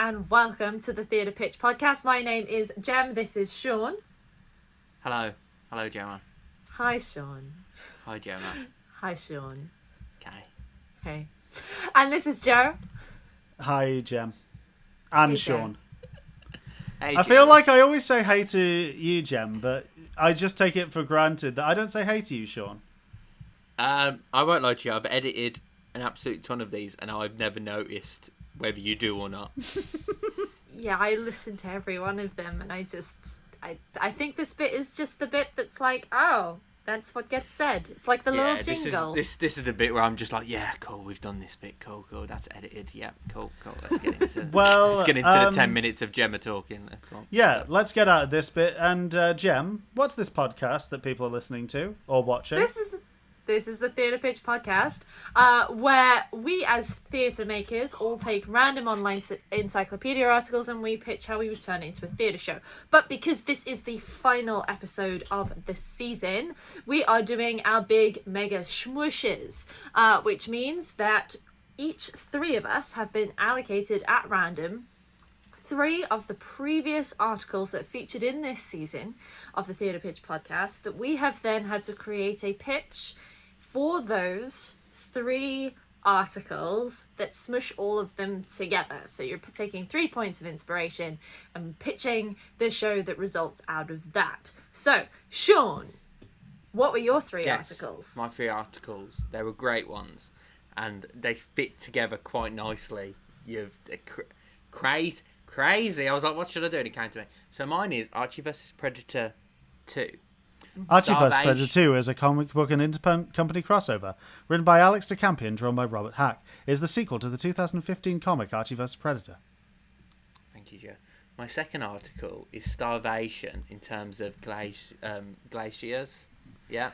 and welcome to the Theatre Pitch podcast. My name is Jem, this is Sean. Hello. Hello, Gemma. Hi, Sean. Hi, Gemma. Hi, Sean. Okay. Hey. And this is Joe. Hi, Jem. And Hey, Sean. Hey, I feel like I always say hey to you, Jem, but I just take it for granted that I don't say hey to you, Sean. I won't lie to you. I've edited an absolute ton of these, and I've never noticed whether you do or not. Yeah, I listen to every one of them, and I think this bit is just the bit that's like, oh, that's what gets said. It's like the little jingle. This is the bit where I'm just like, yeah, cool, we've done this bit, cool, that's edited, yeah, cool. Let's get into the 10 minutes of Gemma talking. Yeah, let's get out of this bit. And Jem, what's this podcast that people are listening to or watching? This is the Theatre Pitch podcast, where we as theatre makers all take random online encyclopedia articles and we pitch how we would turn it into a theatre show. But because this is the final episode of the season, we are doing our big mega smushes, which means that each three of us have been allocated at random 3 of the previous articles that featured in this season of the Theatre Pitch podcast that we have then had to create a pitch for those 3 articles that smush all of them together. So you're taking 3 points of inspiration and pitching the show that results out of that. So, Sean, what were your 3 articles? My 3 articles. They were great ones, and they fit together quite nicely. Crazy. I was like, what should I do? And it came to me. So mine is Archie vs. Predator 2. Archie vs. Predator 2 is a comic book and intercompany crossover written by Alex de Campion and drawn by Robert Hack. It is the sequel to the 2015 comic Archie vs. Predator. Thank you, Joe. My second article is Starvation in terms of glaciers. Yeah.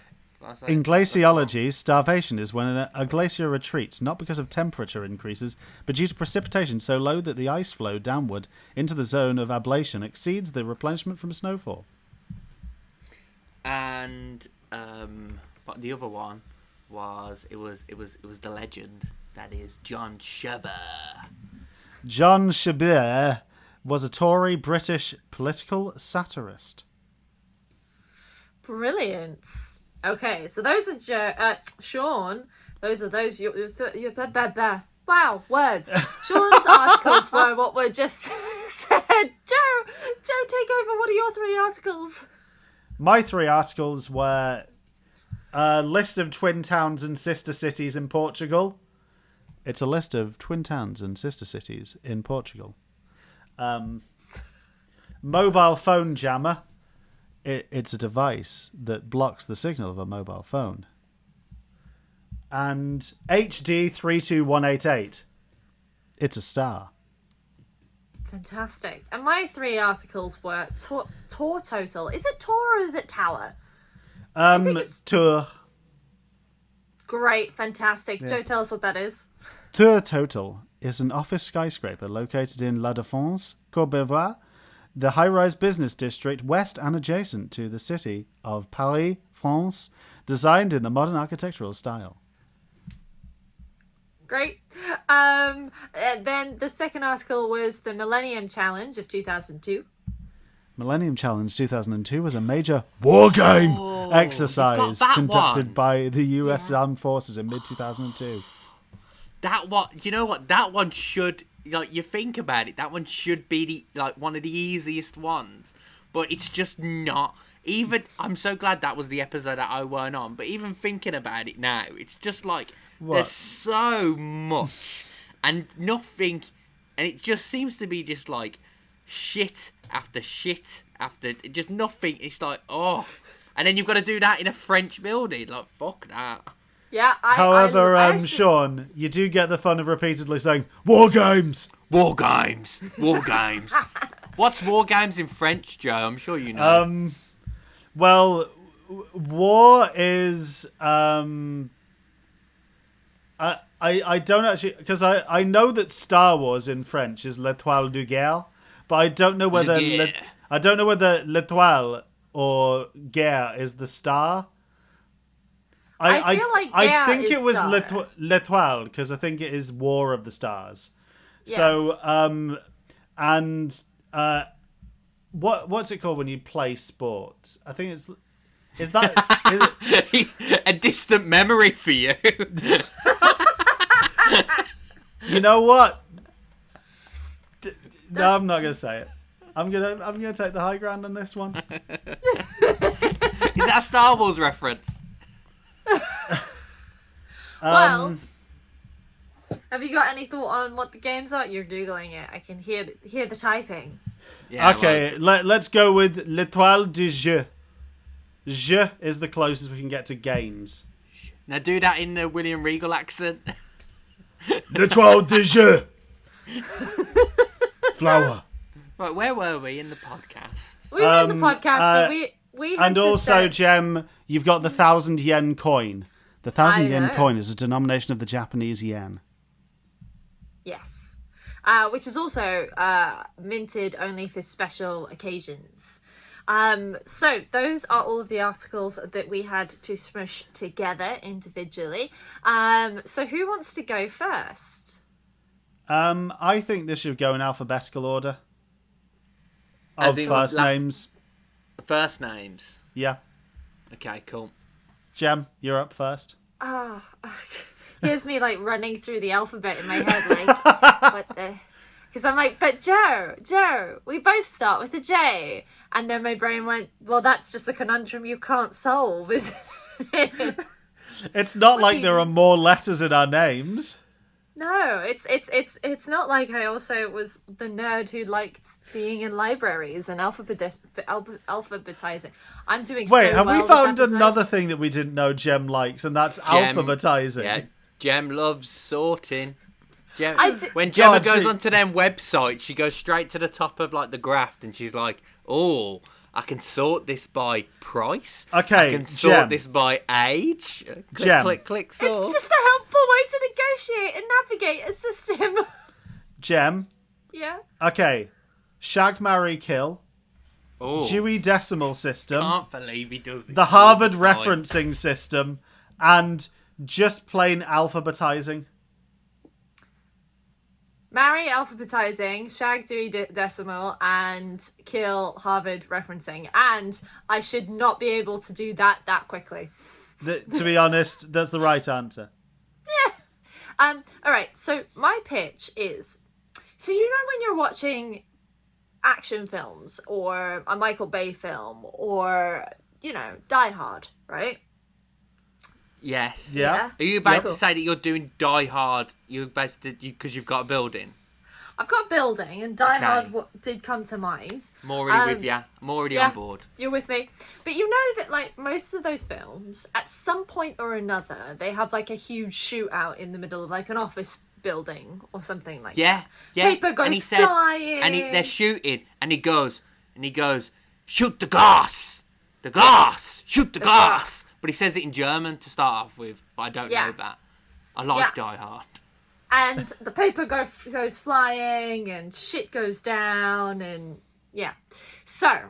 In glaciology, starvation is when a glacier retreats, not because of temperature increases, but due to precipitation so low that the ice flow downward into the zone of ablation exceeds the replenishment from snowfall. And but the other one was it was the legend that is John Sherber. John Sherber was a Tory British political satirist. Brilliant. Okay, so those are Sean. Those are those. Wow, words. Sean's articles were what were just said. Joe, take over. What are your 3 articles? My 3 articles were a list of twin towns and sister cities in Portugal. It's a list of twin towns and sister cities in Portugal. Mobile phone jammer. It's a device that blocks the signal of a mobile phone. And HD 32188. It's a star. Fantastic. And my 3 articles were Tour Total. Is it Tour or is it Tower? I think it's Tour. Great, fantastic. Yeah. Joe, tell us what that is. Tour Total is an office skyscraper located in La Défense, Courbevoie, the high-rise business district west and adjacent to the city of Paris, France, designed in the modern architectural style. Great. Then the second article was the Millennium Challenge of 2002. Millennium Challenge 2002 was a major war game exercise conducted by the US Armed Forces in mid-2002. That one, you know what? That one should, like, you think about it, that one should be one of the easiest ones, but it's just not. Even, I'm so glad that was the episode that I weren't on, but even thinking about it now, it's just like, there's so much, and nothing, and it just seems to be just like, shit after just nothing. It's like, oh, and then you've got to do that in a French building, like, fuck that. Yeah, However, Sean, you do get the fun of repeatedly saying, War Games! War Games! War Games! What's War Games in French, Joe? I'm sure you know. Well, war is... I don't actually... Because I know that Star Wars in French is L'Étoile du Guerre, but I don't know whether... L'Étoile or Guerre is the star. I feel like I think is it was star. L'Étoile, because I think it is War of the Stars. Yes. So And what's it called when you play sports? I think it's is it, a distant memory for you. you know what? No, I'm not gonna say it. I'm gonna take the high ground on this one. Is that a Star Wars reference? Well, have you got any thought on what the games are? You're googling it. I can hear the typing. Yeah, okay, let's go with l'étoile du jeu. Je is the closest we can get to games. Now do that in the William Regal accent. L'étoile du jeu. Flower. Right, where were we in the podcast? We were in the podcast, but we had and to also, say... Jem, you've got the 1,000 yen coin. The 1,000 yen know. coin is a denomination of the Japanese yen. Yes. Which is also minted only for special occasions. So those are all of the articles that we had to smush together individually. So who wants to go first? I think this should go in alphabetical order. As Of in first last- names. First names. Yeah. Okay, cool. Jem, you're up first. Here's me like running through the alphabet in my head, like what the? Because I'm like, but Joe, we both start with a J, and then my brain went, well, that's just a conundrum you can't solve, is it? It's not What like do there you- are more letters in our names. No, it's not like I also was the nerd who liked being in libraries and alphabetizing. I'm doing Wait, so have well we this found episode. another thing that we didn't know Jem likes, and that's Jem- alphabetizing? Yeah, Jem loves sorting. Jem, when God, Gemma goes she- onto them websites, she goes straight to the top of like the graph, and she's like, "Oh, I can sort this by price. Okay, I can sort Jem. this by age. Click, Jem. click, sort." It's just a helpful way to negotiate and navigate a system. Jem, Yeah. okay. Shag, marry, kill. Oh, Dewey Decimal System. can't believe he does this. The all Harvard time. Referencing System. And just plain alphabetizing. Marry alphabetizing, shag Dewey Decimal, and kill Harvard referencing. And I should not be able to do that quickly. To be honest, that's the right answer. All right. So my pitch is, so you know when you're watching action films or a Michael Bay film or Die Hard, right? Yes. Yeah. Are you about Cool. to say that you're doing Die Hard? You're basically because you've got a building. I've got a building, and Die Okay. Hard did come to mind. I'm already with you. I'm already on board. You're with me. But you know that, like, most of those films, at some point or another, they have, like, a huge shootout in the middle of, like, an office building or something like Yeah, that. yeah. Paper goes and he says, flying. and they're shooting, and he goes, shoot the glass, shoot the glass. But he says it in German to start off with, but I don't Yeah. know that. I like Yeah. Die Hard. And the paper goes flying, and shit goes down, and yeah. So,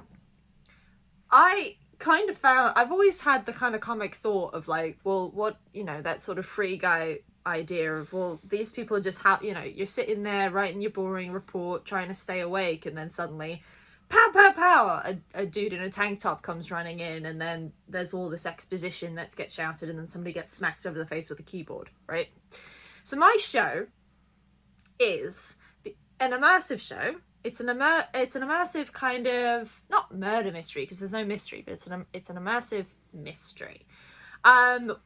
I kind of found, I've always had the kind of comic thought of like, well, what, that sort of free guy idea of, well, these people are just, you're sitting there writing your boring report, trying to stay awake, and then suddenly, pow, pow, pow, a dude in a tank top comes running in, and then there's all this exposition that gets shouted, and then somebody gets smacked over the face with a keyboard, right? So my show is an immersive show. It's an immersive kind of, not murder mystery because there's no mystery, but it's an immersive mystery.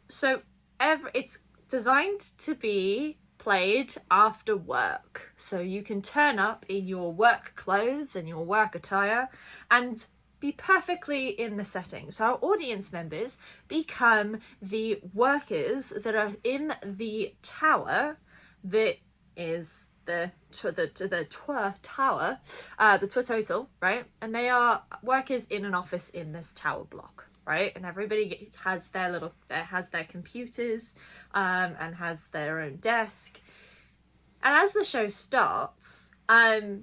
So it's designed to be played after work, so you can turn up in your work clothes and your work attire and be perfectly in the setting. So our audience members become the workers that are in the tower that is the tower, the total, right? And they are workers in an office in this tower block, right? And everybody has their computers, and has their own desk. And as the show starts, I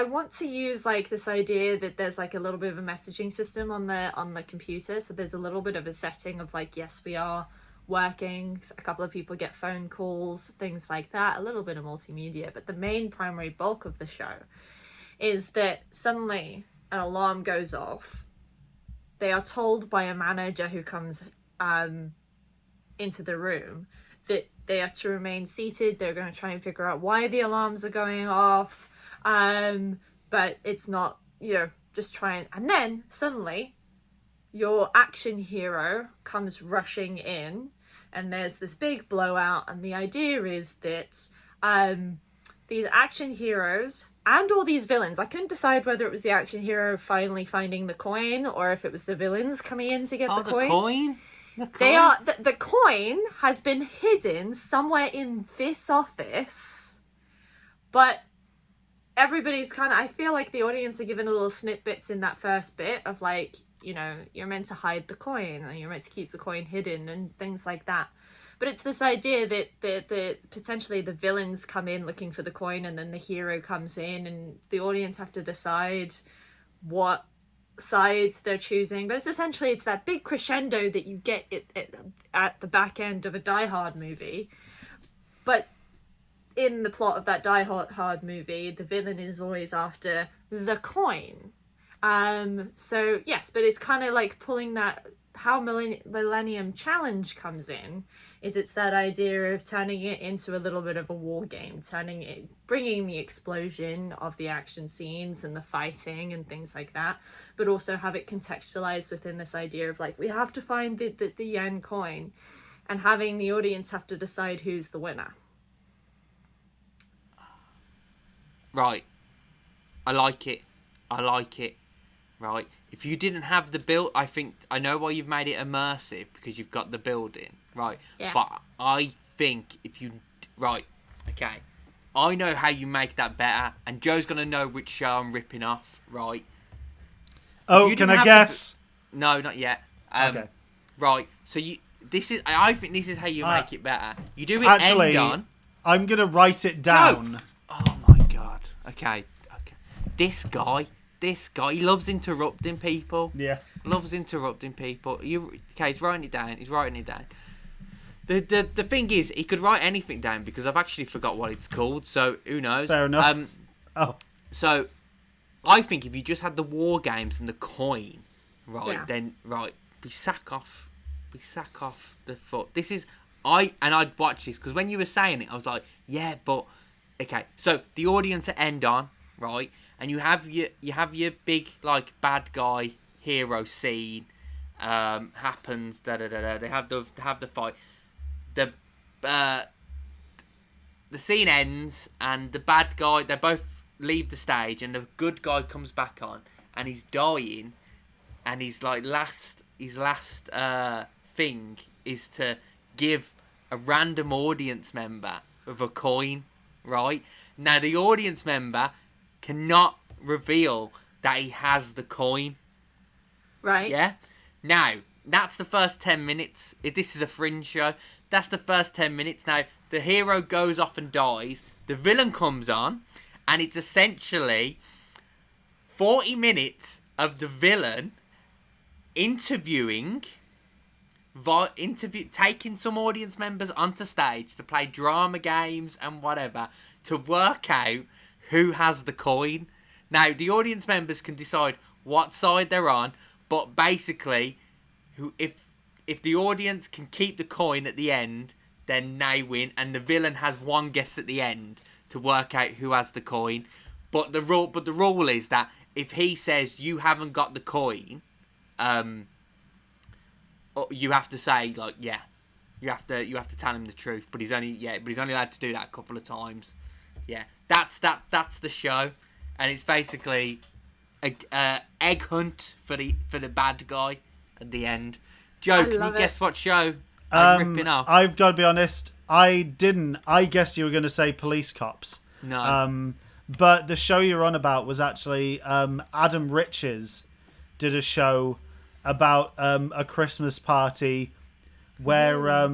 want to use like this idea that there's like a little bit of a messaging system on the computer. So there's a little bit of a setting of like, yes, we are working. A couple of people get phone calls, things like that, a little bit of multimedia. But the main primary bulk of the show is that suddenly an alarm goes off. They are told by a manager who comes into the room that they have to remain seated. They're going to try and figure out why the alarms are going off. But it's not, just trying. And then suddenly your action hero comes rushing in and there's this big blowout. And the idea is that these action heroes and all these villains, I couldn't decide whether it was the action hero finally finding the coin or if it was the villains coming in to get the coin. The coin has been hidden somewhere in this office, but everybody's I feel like the audience are given little snippets in that first bit of like, you're meant to hide the coin and you're meant to keep the coin hidden and things like that. But it's this idea that the potentially the villains come in looking for the coin and then the hero comes in and the audience have to decide what sides they're choosing. But it's that big crescendo that you get at the back end of a Die Hard movie. But in the plot of that Die Hard movie, the villain is always after the coin. So yes, but it's kind of like pulling that. How Millennium Challenge comes in is it's that idea of turning it into a little bit of a war game, bringing the explosion of the action scenes and the fighting and things like that, but also have it contextualized within this idea of like, we have to find the yen coin and having the audience have to decide who's the winner. Right. I like it. Right. If you didn't have the build, I know why you've made it immersive, because you've got the building, right? Yeah. But I think okay. I know how you make that better, and Joe's gonna know which show I'm ripping off, right? Oh, can I guess? No, not yet. Okay. Right. So I think this is how you make it better. You do it actually, end on. I'm gonna write it down. Joe! Oh my god. Okay. This guy, he loves interrupting people. Yeah. Loves interrupting people. He's writing it down. The thing is, he could write anything down because I've actually forgot what it's called, so who knows? Fair enough. So, I think if you just had the war games and the coin, then we sack off the foot. I'd watch this because when you were saying it, I was like, yeah, but okay. So the audience at end on, right? And you have your big like bad guy hero scene happens. They have the fight. The scene ends and the bad guy, they both leave the stage and the good guy comes back on and he's dying, and his last thing is to give a random audience member of a coin. Right now, the audience member cannot reveal that he has the coin. Right. Yeah? Now, that's the first 10 minutes. If this is a Fringe show, that's the first 10 minutes. Now, the hero goes off and dies. The villain comes on, and it's essentially 40 minutes of the villain taking some audience members onto stage to play drama games and whatever to work out who has the coin. Now, the audience members can decide what side they're on, but basically, if the audience can keep the coin at the end, then they win, and the villain has one guess at the end to work out who has the coin. But the rule is that if he says you haven't got the coin, you have to say like, yeah, you have to tell him the truth. But he's only allowed to do that a couple of times. Yeah, that's the show, and it's basically a egg hunt for the bad guy at the end. Joe, can you guess what show I'm ripping off? I've got to be honest, I didn't. I guessed you were going to say Police Cops. No. But the show you're on about was actually Adam Riches did a show about a Christmas party where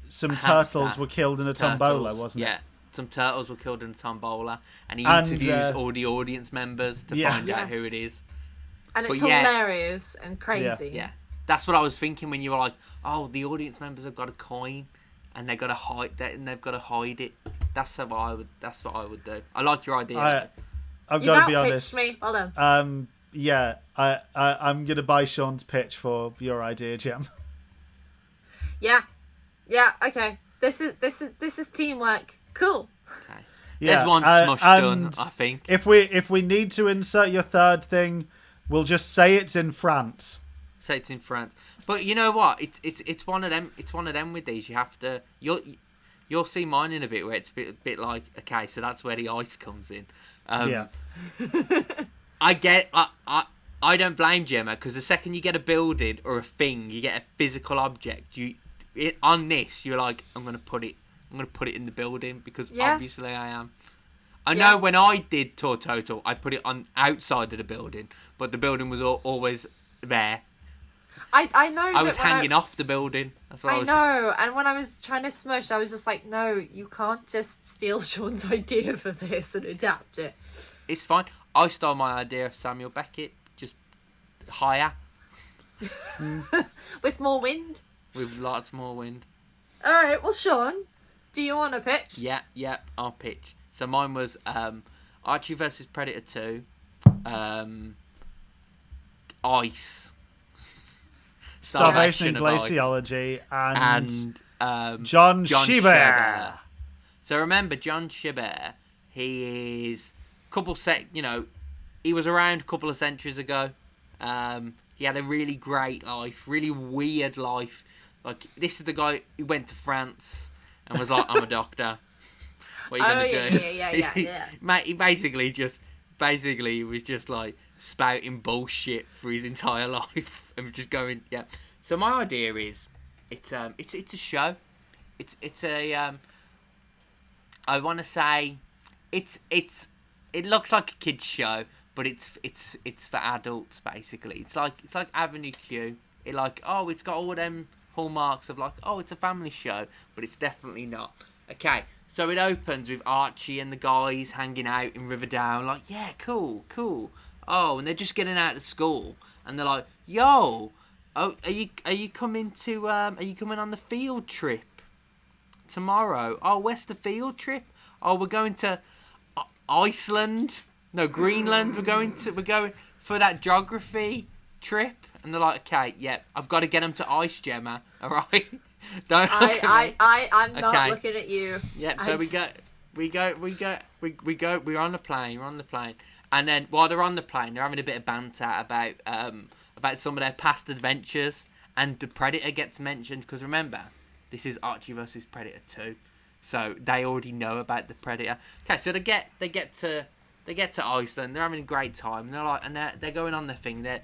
some turtles were killed in a tombola, wasn't it? Yeah. Some turtles were killed in a tombola, and he interviews all the audience members to find out who it is. And it's hilarious and crazy. Yeah. That's what I was thinking when you were like, oh, the audience members have got a coin, and they've got to hide that, and they've got to hide it. That's what I would do. I like your idea. I've You've got to be outpitched honest. me. Well done. Yeah, I'm gonna buy Sean's pitch for your idea, Gem. Yeah. Okay. This is teamwork. Cool. Okay. Yeah, There's one smush done, and I think. If we need to insert your third thing, we'll just say it's in France. Say it's in France. But you know what? It's one of them. It's one of them with these. You have to. You'll see mine in a bit where it's a bit like, okay, so that's where the ice comes in. Yeah. I don't blame Gemma, because the second you get a building or a thing, you get a physical object. On this, you're like, I'm gonna put it in the building, because obviously I am. I know when I did Tour Total, I put it on outside of the building, but the building was always there. I know. I was hanging off the building. That's what I was. I know, and when I was trying to smush, I was just like, no, you can't just steal Sean's idea for this and adapt it. It's fine. I stole my idea of Samuel Beckett, just higher. With more wind? With lots more wind. Alright, well, Sean, do you want to pitch? Yeah, I'll pitch. So mine was Archie versus Predator 2, Ice. Starvation and Glaciology, and John Schieber. So remember, John Schieber, he is he was around a couple of centuries ago. He had a really great life, really weird life. Like, this is the guy who went to France and was like, I'm a doctor. What are you going to do? Yeah. Mate, he basically was just like spouting bullshit for his entire life and just going, yeah. So my idea is, it's a show. It's a I want to say, it looks like a kids show, but it's for adults basically. It's like Avenue Q. It's got all them hallmarks of like, oh, it's a family show, but it's definitely not. Okay, so it opens with Archie and the guys hanging out in Riverdale, like, yeah, cool. Oh, and they're just getting out of school, and they're like, yo, oh, are you coming on the field trip tomorrow? Oh, where's the field trip? Oh, we're going to Iceland. No, Greenland. We're going for that geography trip. And they're like, okay, yeah, I've got to get them to ice, Gemma. All right, don't look at me. I'm not looking at you. Yeah, so we're on the plane, and then while they're on the plane, they're having a bit of banter about some of their past adventures, and the Predator gets mentioned, because remember, this is Archie versus Predator 2, so they already know about the Predator. Okay, so they get to Iceland, they're having a great time, and they're like, and they're going on their thing, they've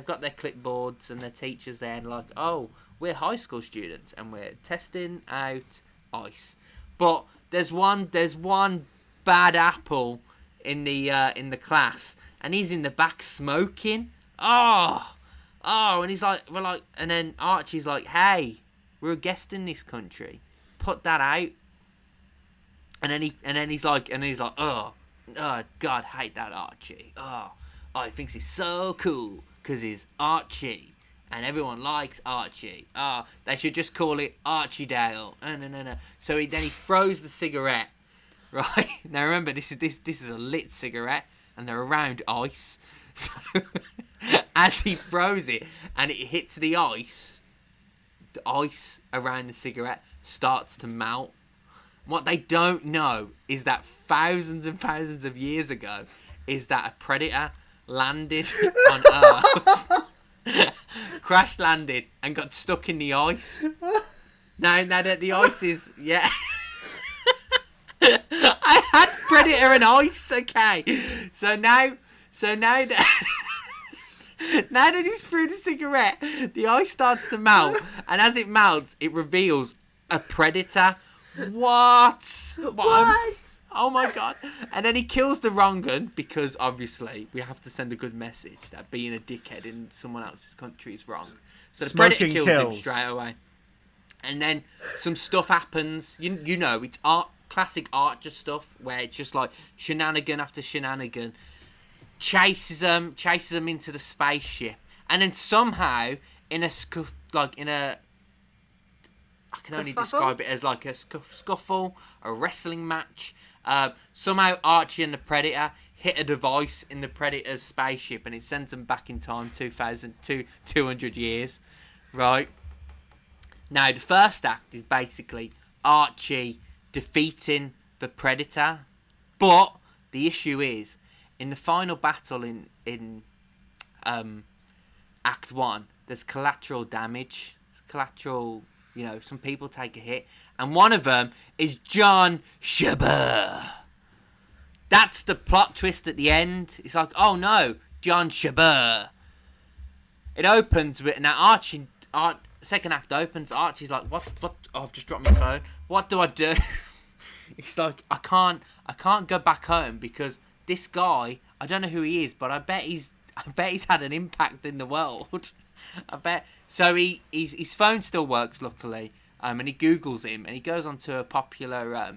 got their clipboards and their teachers there, and like, oh, we're high school students and we're testing out ice. But there's one bad apple in the class, and he's in the back smoking. Oh, and he's like, and then Archie's like, hey, we're a guest in this country, put that out. And then he's like, oh God, hate that Archie. Oh, he thinks he's so cool because he's Archie, and everyone likes Archie. Oh, they should just call it Archiedale. No. So he throws the cigarette. Right, now remember, this is a lit cigarette, and they're around ice. So as he throws it and it hits the ice around the cigarette starts to melt. What they don't know is that thousands and thousands of years ago, is that a predator landed on Earth, crash landed, and got stuck in the ice. Now that the ice is, yeah. I had predator and ice, okay. So now that now that he's through the cigarette, the ice starts to melt, and as it melts, it reveals a predator. What? Oh my God. And then he kills the wrong gun, because obviously we have to send a good message that being a dickhead in someone else's country is wrong. So the predator kills him straight away. And then some stuff happens. You know, it's classic Archer stuff, where it's just like shenanigan after shenanigan. Chases them into the spaceship. And then somehow in a I can only describe it as like a scuffle, a wrestling match. Somehow Archie and the Predator hit a device in the Predator's spaceship and it sends them back in time 200 years. Right? Now, the first act is basically Archie defeating the Predator. But the issue is, in the final battle in Act 1, there's collateral damage. There's collateral... some people take a hit. And one of them is John Shabur. That's the plot twist at the end. It's like, oh no, John Shabur. It opens with... Now, second act opens. Archie's like, what? Oh, I've just dropped my phone. What do I do? It's like, I can't go back home because this guy, I don't know who he is, but I bet he's had an impact in the world. I bet. So his phone still works, luckily, and he Googles him, and he goes onto a popular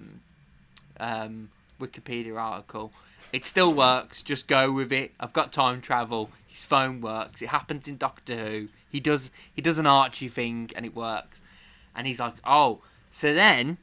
Wikipedia article. It still works. Just go with it. I've got time travel. His phone works. It happens in Doctor Who. He does an Archie thing, and it works. And he's like, oh. So then,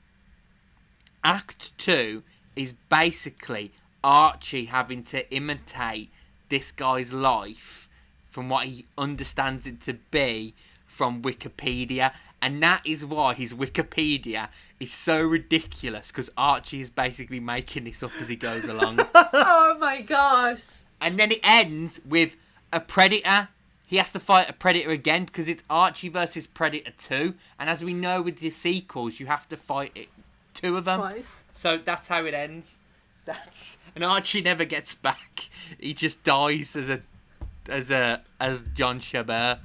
Act 2 is basically Archie having to imitate this guy's life from what he understands it to be from Wikipedia. And that is why his Wikipedia is so ridiculous, because Archie is basically making this up as he goes along. Oh my gosh. And then it ends with a Predator. He has to fight a Predator again because it's Archie versus Predator 2. And as we know with the sequels, you have to fight it, two of them. Twice. So that's how it ends. And Archie never gets back. He just dies as John Shabur.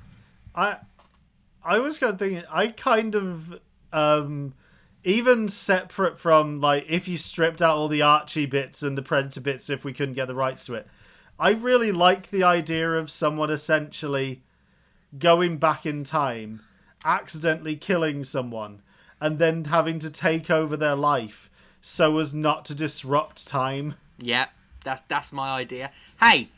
I was kind of thinking, I kind of, even separate from, like, if you stripped out all the Archie bits and the Predator bits, if we couldn't get the rights to it, I really like the idea of someone essentially going back in time, accidentally killing someone, and then having to take over their life so as not to disrupt time. Yeah, that's my idea. Hey,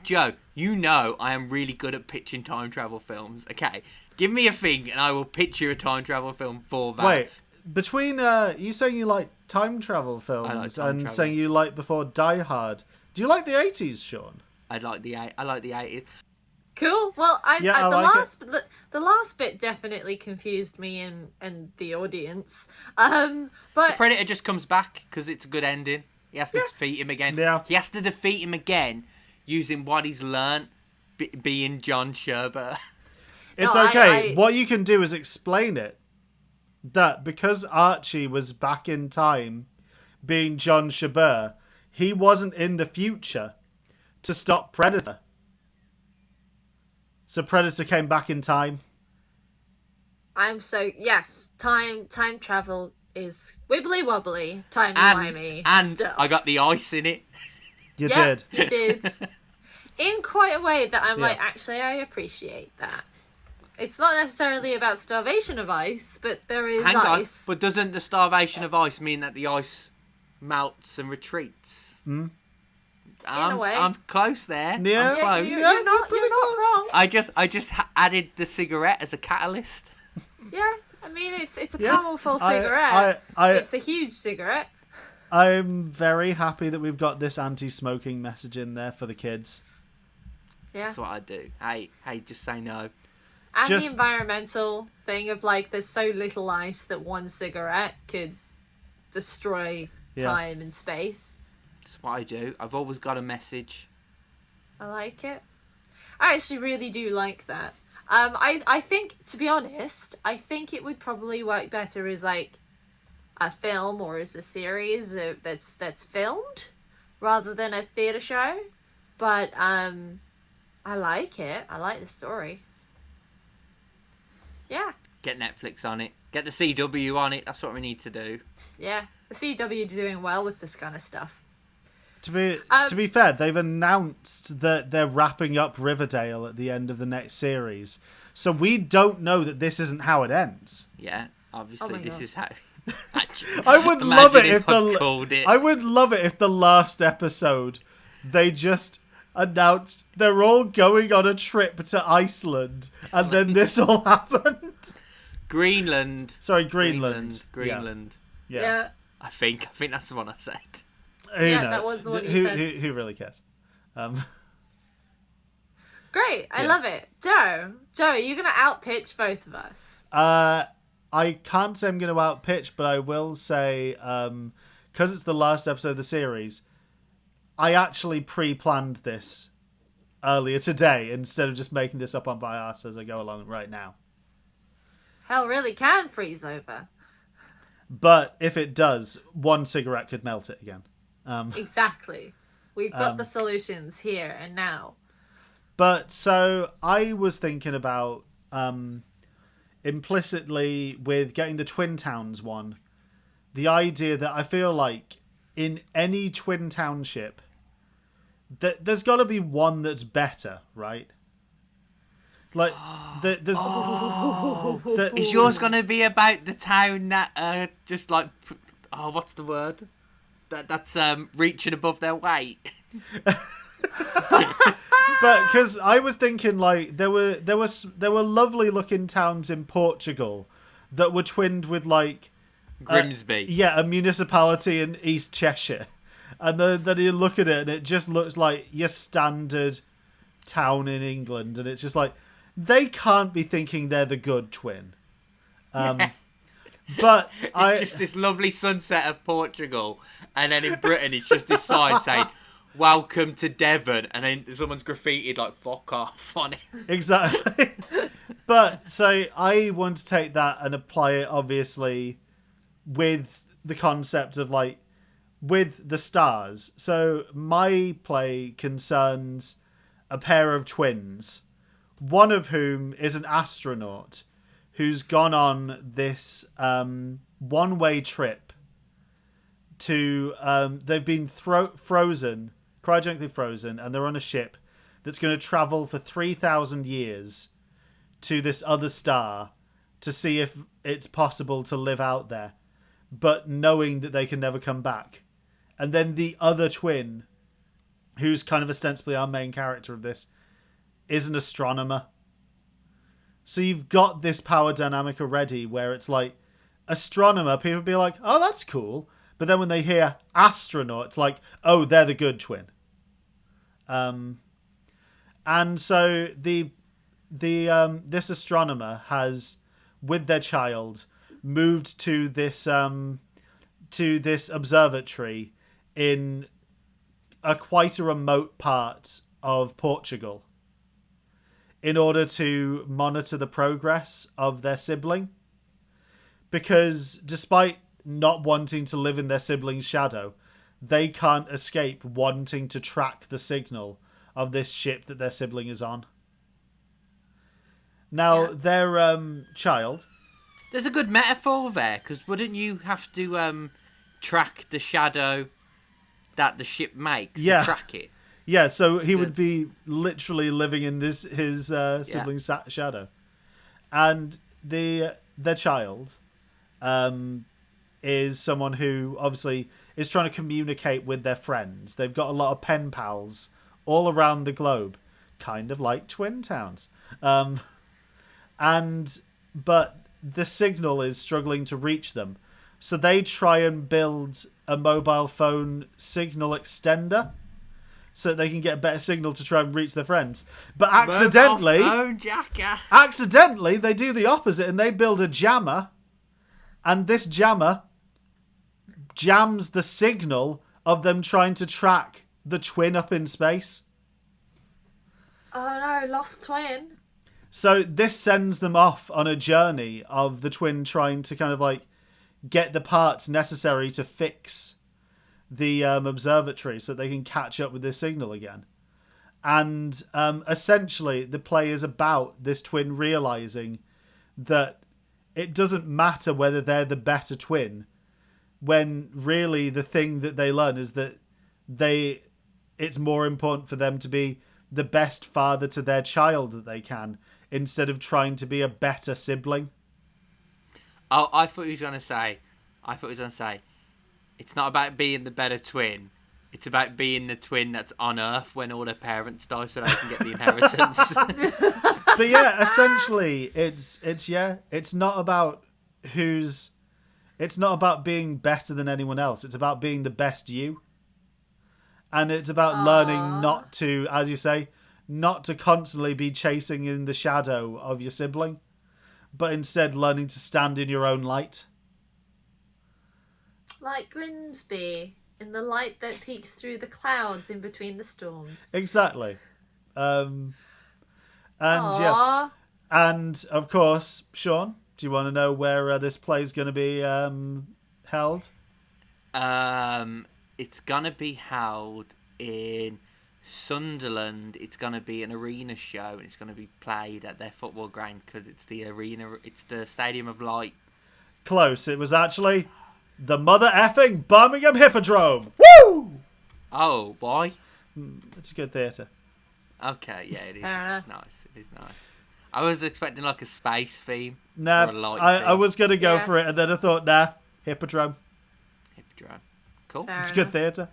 Joe, you know I am really good at pitching time travel films, okay? Give me a thing and I will pitch you a time travel film for that. Wait, between you saying you like time travel films and saying you like before Die Hard, do you like the 80s, Sean? I like the 80s. Cool. Well, the last bit definitely confused me and the audience. But the Predator just comes back because it's a good ending. He has to defeat him again. Yeah. He has to defeat him again using what he's learnt being John Sherber. It's okay. What you can do is explain it. That because Archie was back in time being John Shabur, he wasn't in the future to stop Predator. So Predator came back in time. Yes, time travel is wibbly wobbly, timey-wimey and stuff. I got the ice in it. You did. You did. In quite a way that I'm like, actually, I appreciate that. It's not necessarily about starvation of ice, but there is ice. But doesn't the starvation of ice mean that the ice melts and retreats? Mm. In a way. I'm close there. Yeah, I'm close. You're not wrong. I just added the cigarette as a catalyst. Yeah, I mean, it's a powerful cigarette. It's a huge cigarette. I'm very happy that we've got this anti-smoking message in there for the kids. Yeah. That's what I do. Hey, just say no. And the environmental thing of, like, there's so little ice that one cigarette could destroy time and space. That's what I do. I've always got a message. I like it. I actually really do like that. I think, to be honest, I think it would probably work better as, like, a film or as a series that's filmed rather than a theatre show. But I like it. I like the story. Yeah. Get Netflix on it. Get the CW on it. That's what we need to do. Yeah. The CW are doing well with this kind of stuff. To be fair, they've announced that they're wrapping up Riverdale at the end of the next series. So we don't know that this isn't how it ends. Yeah. Obviously, this is how... I would love it if the last episode they just announced they're all going on a trip to Iceland, and then this all happened. Greenland. Sorry, Greenland. Greenland. Yeah. I think that's the one I said. That was the one you said. Who really cares? Great, I love it. Joe, are you going to outpitch both of us? I can't say I'm going to outpitch, but I will say, because it's the last episode of the series, I actually pre-planned this earlier today instead of just making this up on my ass as I go along right now. Hell really can freeze over. But if it does, one cigarette could melt it again. Exactly. We've got the solutions here and now. But so I was thinking about implicitly with getting the Twin Towns one, the idea that I feel like in any twin township, there's got to be one that's better, right? Like, there's... Is yours going to be about the town that just like... Oh, what's the word? That's reaching above their weight. But because I was thinking, like, there were lovely looking towns in Portugal that were twinned with, like, Grimsby. a municipality in East Cheshire, and then you look at it and it just looks like your standard town in England, and it's just like they can't be thinking they're the good twin. But it's just this lovely sunset of Portugal, and then in Britain it's just this sign saying "Welcome to Devon," and then someone's graffitied like "fuck off" on it. Exactly. But so I want to take that and apply it obviously with the concept of like with the stars. So my play concerns a pair of twins, one of whom is an astronaut who's gone on this one-way trip to they've been frozen, cryogenically frozen, and they're on a ship that's going to travel for 3,000 years to this other star to see if it's possible to live out there, but knowing that they can never come back. And then the other twin, who's kind of ostensibly our main character of this, is an astronomer. So you've got this power dynamic already where it's like astronomer, people be like, oh, that's cool. But then when they hear astronaut, it's like, oh, they're the good twin. And so this astronomer has, with their child, moved to this observatory in quite a remote part of Portugal in order to monitor the progress of their sibling. Because despite not wanting to live in their sibling's shadow, they can't escape wanting to track the signal of this ship that their sibling is on. Now, their child... There's a good metaphor there, because wouldn't you have to track the shadow that the ship makes to track it? Yeah, so he would be literally living in his sibling's shadow. And their child is someone who obviously is trying to communicate with their friends. They've got a lot of pen pals all around the globe, kind of like Twin Towns. But the signal is struggling to reach them. So they try and build a mobile phone signal extender so that they can get a better signal to try and reach their friends. But accidentally, they do the opposite and they build a jammer. And this jammer jams the signal of them trying to track the twin up in space. Oh no, lost twin. So this sends them off on a journey of the twin trying to kind of like get the parts necessary to fix the observatory so they can catch up with this signal again. And essentially the play is about this twin realizing that it doesn't matter whether they're the better twin, when really the thing that they learn is that it's more important for them to be the best father to their child that they can, instead of trying to be a better sibling. Oh, I thought he was going to say, it's not about being the better twin. It's about being the twin that's on Earth when all their parents die, so they can get the inheritance. But yeah, essentially, it's not about it's not about being better than anyone else. It's about being the best you, and it's about learning not to, as you say, not to constantly be chasing in the shadow of your sibling, but instead learning to stand in your own light. Like Grimsby, in the light that peeks through the clouds in between the storms. Exactly. And Aww. and of course, Sean, do you want to know where this play is going to be held? It's gonna be held in Sunderland. It's gonna be an arena show, and it's gonna be played at their football ground because it's the arena. It's the Stadium of Light. Close. It was actually the mother effing Birmingham Hippodrome. Woo! Oh, boy. It's a good theatre. Okay, yeah, it is. It's nice. It is nice. I was expecting like a space theme. Nah, or a light I theme. was going to go for it, and then I thought, nah, Hippodrome. Hippodrome. Cool. Fair It's a good theatre.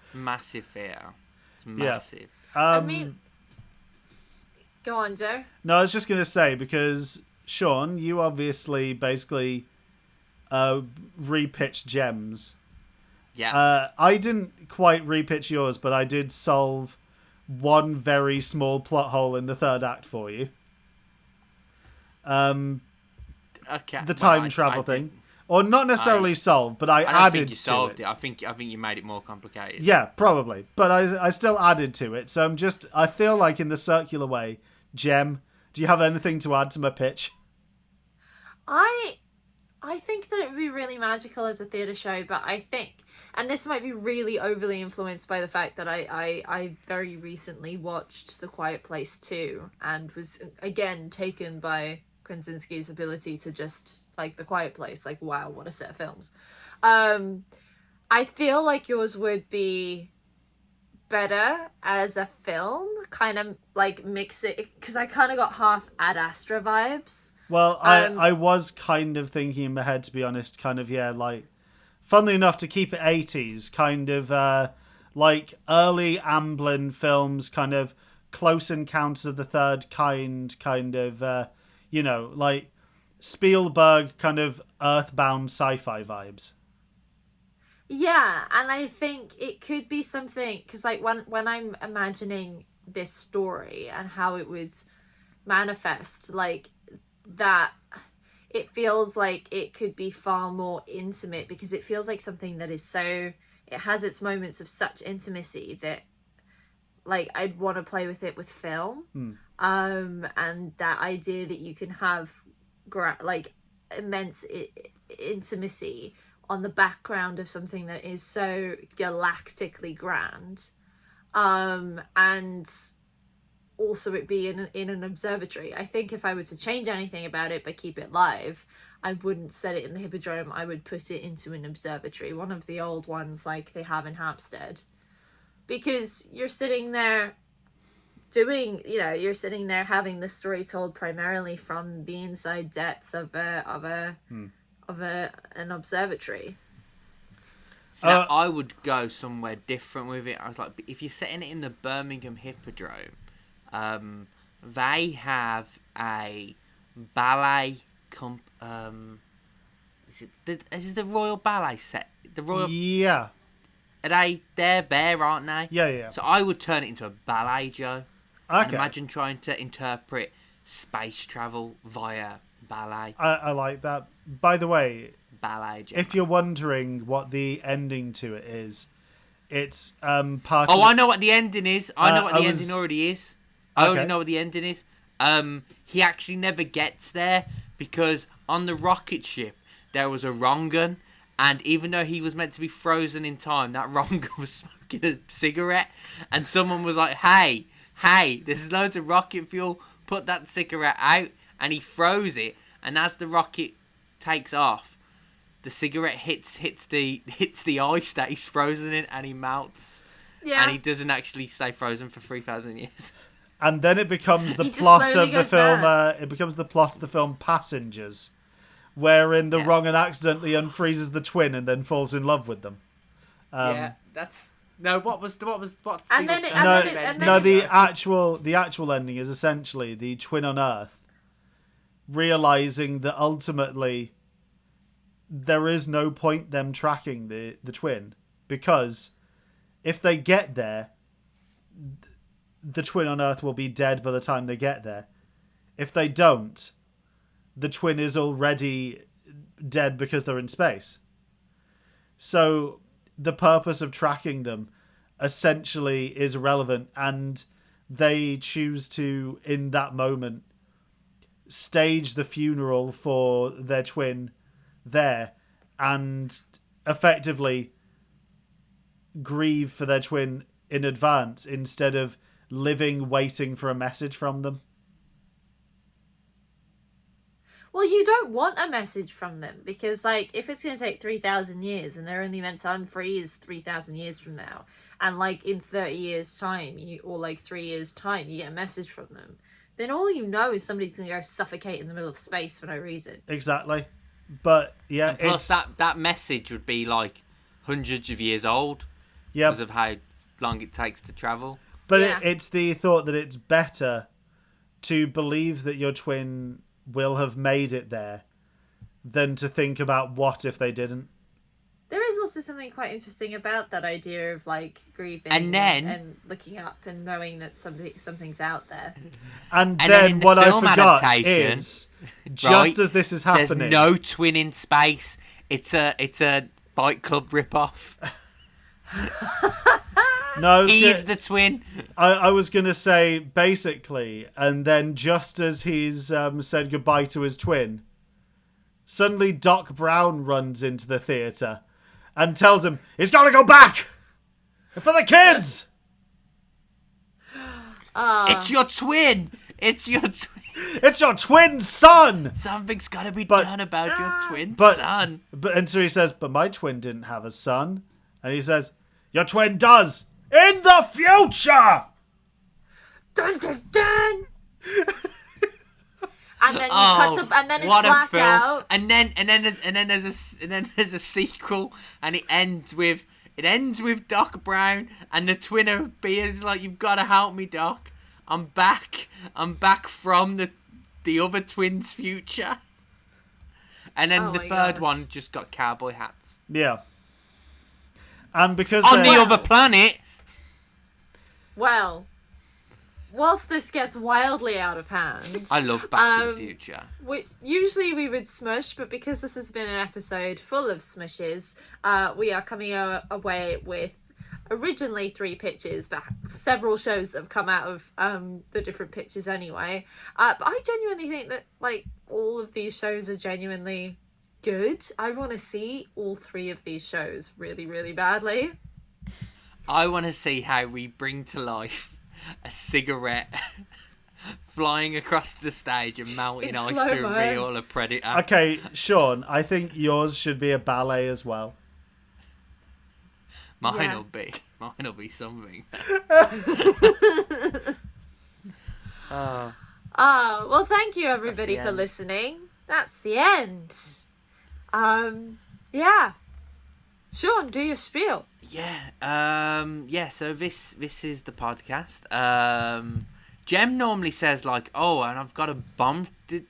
It's massive theatre. It's massive. I mean, go on, Joe. No, I was just going to say, because, Sean, you obviously basically repitched Gems. Yeah. I didn't quite repitch yours, but I did solve one very small plot hole in the third act for you. Okay. The time travel thing. Or not necessarily solved, but I don't added think you solved to it. I think you made it more complicated. Yeah, probably. But I still added to it. So I feel like in the circular way, Gem, do you have anything to add to my pitch? I think that it would be really magical as a theatre show, but I think, and this might be really overly influenced by the fact that I very recently watched The Quiet Place 2 and was again taken by Krasinski's ability to just, like, The Quiet Place, like, wow, what a set of films. I feel like yours would be better as a film, kind of like mix it, because I kind of got half Ad Astra vibes. Well, I was kind of thinking in my head, to be honest, kind of, yeah, like, funnily enough, to keep it 80s, kind of like early Amblin films, kind of Close Encounters of the Third Kind of, you know, like Spielberg kind of earthbound sci-fi vibes. Yeah, and I think it could be something, because, like, when I'm imagining this story and how it would manifest, like, that it feels like it could be far more intimate, because it feels like something that is so, it has its moments of such intimacy that, like, I'd want to play with it with film. And that idea that you can have like immense intimacy on the background of something that is so galactically grand, and also it be in an observatory. I think if I were to change anything about it but keep it live, I wouldn't set it in the Hippodrome. I would put it into an observatory, one of the old ones like they have in Hampstead, because you're sitting there you're sitting there having the story told primarily from the inside depths of an observatory. So now I would go somewhere different with it. I was like, if you're setting it in the Birmingham Hippodrome, they have a ballet is the Royal Ballet set? The Royal Yeah. They're there, aren't they? Yeah. So I would turn it into a ballet, Joe. Okay. And imagine trying to interpret space travel via ballet. I like that. By the way, Ballet, Joe. if you're wondering what the ending to it is, it's part Oh, of... I know what the ending is. I know what the ending already is. I Okay. already know what the ending is. He actually never gets there because on the rocket ship there was a wrong-un, and even though he was meant to be frozen in time, that wrong-un was smoking a cigarette, and someone was like, hey, there's loads of rocket fuel, put that cigarette out, and he froze it, and as the rocket takes off, the cigarette hits the ice that he's frozen in, and he melts. Yeah. And he doesn't actually stay frozen for 3,000 years. And then it becomes the He just plot slowly of the goes film. mad. It becomes the plot of the film Passengers, wherein the wrong and accidentally unfreezes the twin and then falls in love with them. Yeah, that's No, what's And the then it- No, and then it- no. The actual ending is essentially the twin on Earth realizing that ultimately there is no point them tracking the twin, because if they get there, the twin on Earth will be dead by the time they get there. If they don't, the twin is already dead because they're in space. So the purpose of tracking them essentially is irrelevant, and they choose to, in that moment, stage the funeral for their twin there and effectively grieve for their twin in advance instead of living waiting for a message from them. Well, you don't want a message from them because, like, if it's going to take 3,000 years and they're only meant to unfreeze 3,000 years from now, and, like, in 30 years' time, or, like, 3 years' time, you get a message from them, then all you know is somebody's going to go suffocate in the middle of space for no reason. Exactly. But, yeah, and plus that message would be, like, hundreds of years old because of how long it takes to travel. But Yeah. it's the thought that it's better to believe that your twin will have made it there than to think about what if they didn't. There is also something quite interesting about that idea of, like, grieving and looking up and knowing that something's out there. And then then in the what I film forgot adaptation, is, just as this is happening... There's no twin in space. It's a Fight Club ripoff. No, he's the twin. I was going to say, basically, and then just as he's said goodbye to his twin, suddenly Doc Brown runs into the theatre and tells him he's got to go back! For the kids! It's your twin! It's your twin! It's your twin son! Something's got to be done about your twin son. And so he says, but my twin didn't have a son. And he says, your twin does! In the future! Dun dun dun! And then you cut up, and then it's blackout. And then there's a sequel, and it ends with Doc Brown, and the twin appears like, you've got to help me, Doc. I'm back from the other twin's future. And then the third one just got cowboy hats. Yeah. And because on the other planet. Well, whilst this gets wildly out of hand, I love Back to the Future. Usually we would smush, but because this has been an episode full of smushes, we are coming away with originally 3 pitches, but several shows have come out of the different pitches anyway. But I genuinely think that, like, all of these shows are genuinely good. I want to see all 3 of these shows really, really badly. I want to see how we bring to life a cigarette flying across the stage and melting ice to reveal a predator. Okay, Sean, I think yours should be a ballet as well. Mine'll be something. Well, thank you everybody for listening. That's the end. Yeah. Sean, do your spiel. Yeah. So this is the podcast. Jem normally says, like, oh, and I've got a bomb.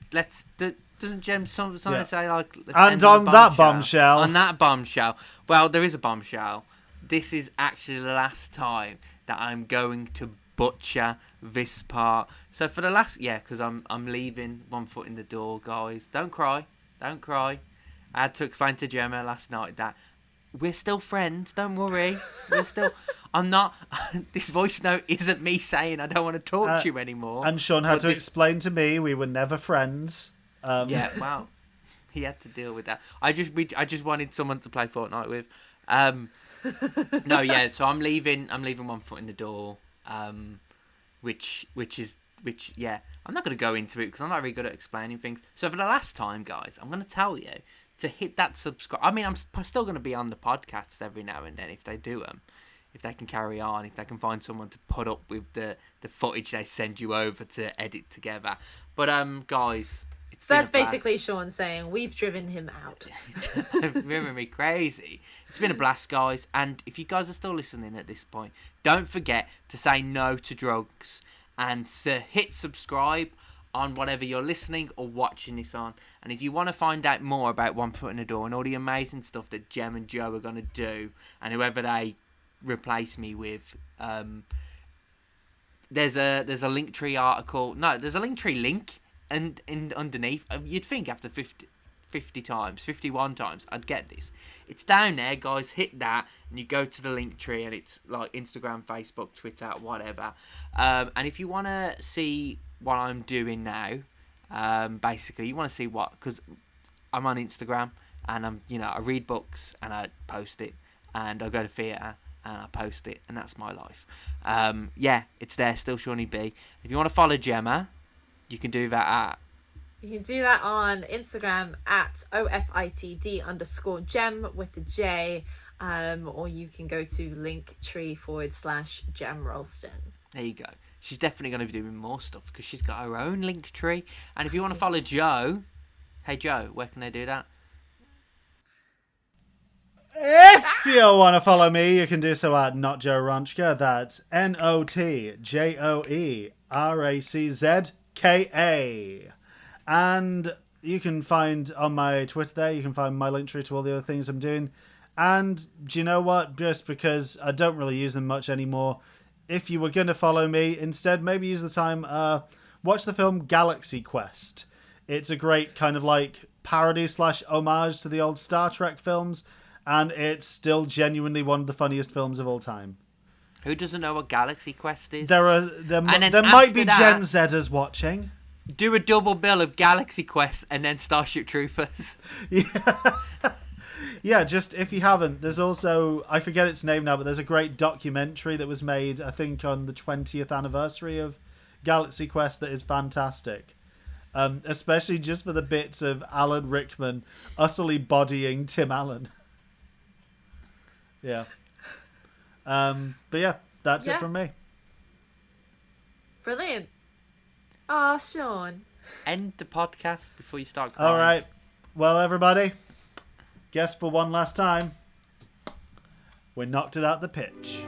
Doesn't Jem sometimes say, like, let's and end on that bombshell? On that bombshell. Well, there is a bombshell. This is actually the last time that I'm going to butcher this part. So for the last, because I'm leaving one foot in the door, guys. Don't cry. I had to explain to Gemma last night that we're still friends. Don't worry. I'm not. This voice note isn't me saying I don't want to talk to you anymore. And Sean had to explain to me we were never friends. Well, he had to deal with that. I just wanted someone to play Fortnite with. So I'm leaving one foot in the door. Which I'm not going to go into it because I'm not very good at explaining things. So for the last time, guys, I'm going to tell you to hit that subscribe. I mean, I'm still going to be on the podcasts every now and then if they do them. If they can carry on, if they can find someone to put up with the footage they send you over to edit together. But guys, So that's basically Sean saying we've driven him out. Remember me crazy. It's been a blast, guys. And if you guys are still listening at this point, don't forget to say no to drugs and to hit subscribe on whatever you're listening or watching this on. And if you want to find out more about One Foot in the Door and all the amazing stuff that Jem and Joe are going to do, and whoever they replace me with, there's a Linktree article. No, there's a Linktree link. And underneath, you'd think after 50 times, 51 times, I'd get this. It's down there, guys. Hit that, and you go to the link tree, and it's like Instagram, Facebook, Twitter, whatever. And if you want to see what I'm doing now, basically, you want to see what, because I'm on Instagram, and I read books, and I post it, and I go to theatre, and I post it, and that's my life. Yeah, it's there, still Shawnee B. If you want to follow Gemma, you can do that at... You can do that on Instagram at OFITD_Gem with a J, or you can go to linktree/Gem Ralston. There you go. She's definitely going to be doing more stuff because she's got her own link tree. And if you want to follow Joe, hey Joe, where can they do that? If you want to follow me, you can do so at Not Joe Ranchka. That's NOTJOERACZKA. And you can find on my Twitter there, you can find my link tree to all the other things I'm doing. And do you know what? Just because I don't really use them much anymore, if you were going to follow me, instead maybe use the time, watch the film Galaxy Quest. It's a great kind of like parody/homage to the old Star Trek films, and it's still genuinely one of the funniest films of all time. Who doesn't know what Galaxy Quest is? There might be Gen Zers watching. Do a double bill of Galaxy Quest and then Starship Troopers. Yeah, just if you haven't, there's also, I forget its name now, but there's a great documentary that was made, I think, on the 20th anniversary of Galaxy Quest that is fantastic. Especially just for the bits of Alan Rickman utterly bodying Tim Allen. Yeah. But yeah, that's it from me. Brilliant. Oh, Sean. End the podcast before you start crying. All right. Well, everybody, guess for one last time, we knocked it out the pitch.